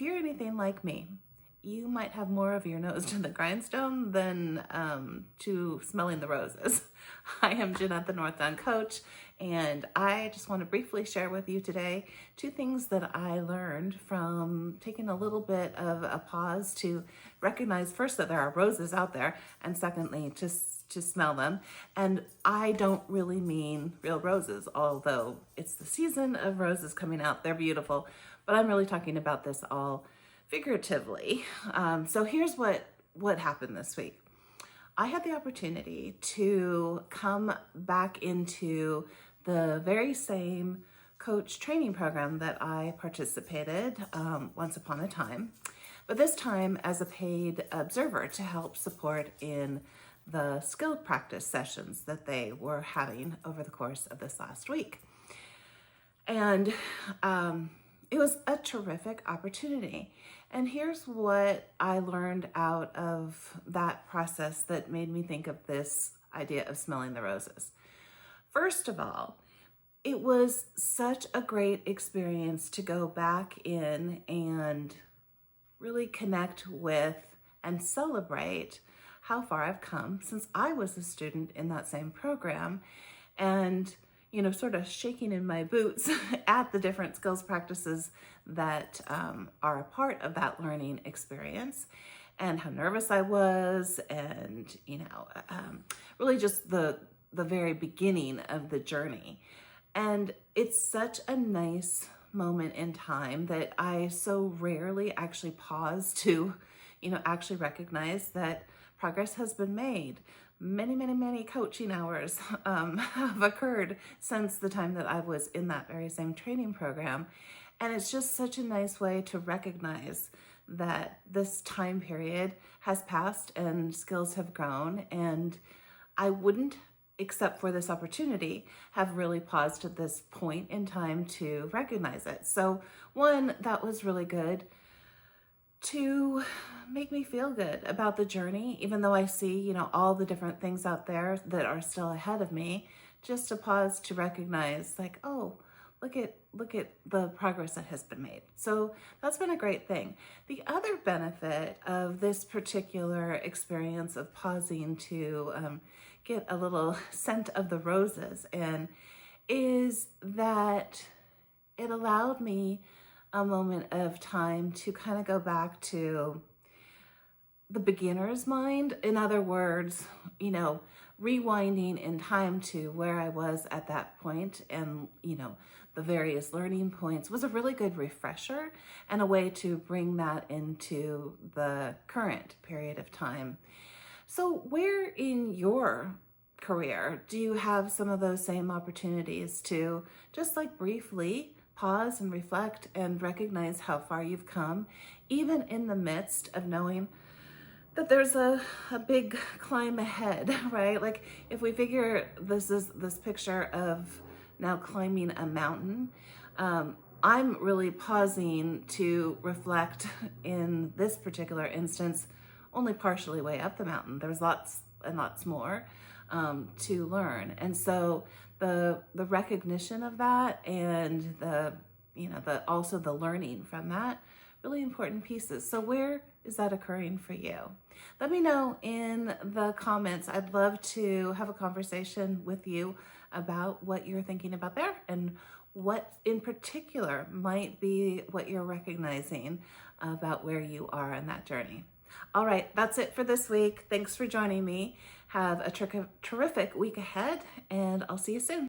If you're anything like me, you might have more of your nose to the grindstone than to smelling the roses. I am Jeanette, the Northbound Coach, and I just want to briefly share with you today two things that I learned from taking a little bit of a pause to recognize first that there are roses out there, and secondly, to smell them. And I don't really mean real roses, although it's the season of roses coming out. They're beautiful, but I'm really talking about this all figuratively. So here's what happened this week. I had the opportunity to come back into the very same coach training program that I participated once upon a time, but this time as a paid observer to help support in the skill practice sessions that they were having over the course of this last week. And it was a terrific opportunity. And here's what I learned out of that process that made me think of this idea of smelling the roses. First of all, it was such a great experience to go back in and really connect with and celebrate how far I've come since I was a student in that same program, and sort of shaking in my boots at the different skills practices that are a part of that learning experience, and how nervous I was, and really just the very beginning of the journey. And it's such a nice moment in time that I so rarely actually pause to actually recognize that progress has been made. Many coaching hours have occurred since the time that I was in that very same training program. And it's just such a nice way to recognize that this time period has passed and skills have grown. And I wouldn't, except for this opportunity, have really paused at this point in time to recognize it. So one, that was really good to make me feel good about the journey, even though I see, all the different things out there that are still ahead of me, just to pause to recognize, like, oh, look at the progress that has been made. So that's been a great thing. The other benefit of this particular experience of pausing to get a little scent of the roses in is that it allowed me a moment of time to kind of go back to the beginner's mind. In other words, rewinding in time to where I was at that point, and, the various learning points was a really good refresher and a way to bring that into the current period of time. So where in your career do you have some of those same opportunities to just briefly pause and reflect and recognize how far you've come, even in the midst of knowing that there's a big climb ahead, right? Like if we figure this picture of now climbing a mountain, I'm really pausing to reflect in this particular instance, only partially way up the mountain. There's lots and lots more to learn. And so the recognition of that and also the learning from that, really important pieces. So where is that occurring for you? Let me know in the comments. I'd love to have a conversation with you about what you're thinking about there and what in particular might be what you're recognizing about where you are in that journey. All right, that's it for this week. Thanks for joining me. Have a terrific week ahead, and I'll see you soon.